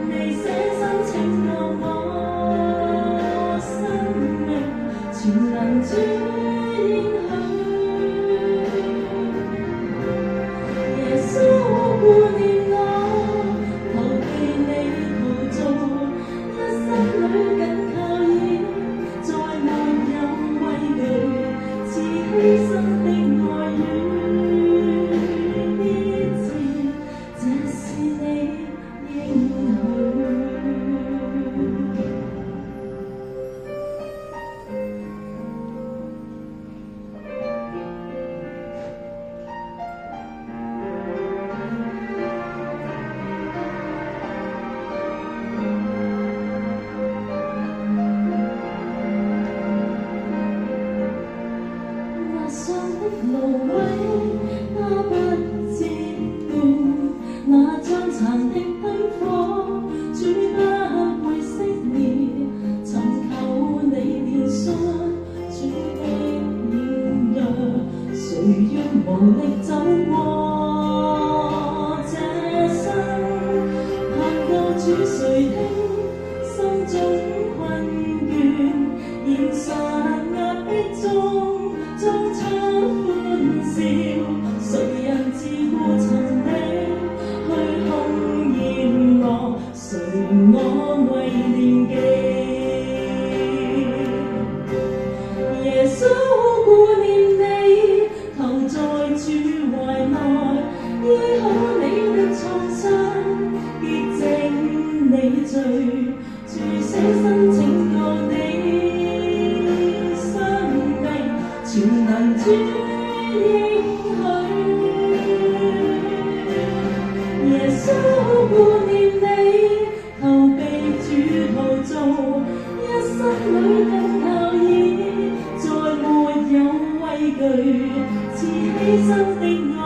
你捨身拯救我生命，全能主應許。耶穌顧念我，逃避你陶造，一生裏緊靠倚，再沒有畏懼，似犧牲的愛與。蘆葦，它不折斷，那將殘的燈火，主不會熄滅。尋求你憐恤，主的軟弱，誰願無力走過這生？盼救主垂聽心中困倦，現實壓迫中裝出歡笑，誰人自顧曾你虛空厭樂，誰我為念記？耶穌顧念你，投在主懷內，醫好你的創傷，潔淨你罪，主捨身拯救你生命，全能主應許。耶穌顧念你，逃避主陶造，一生裏緊靠倚，再沒有畏懼，似犧牲的愛。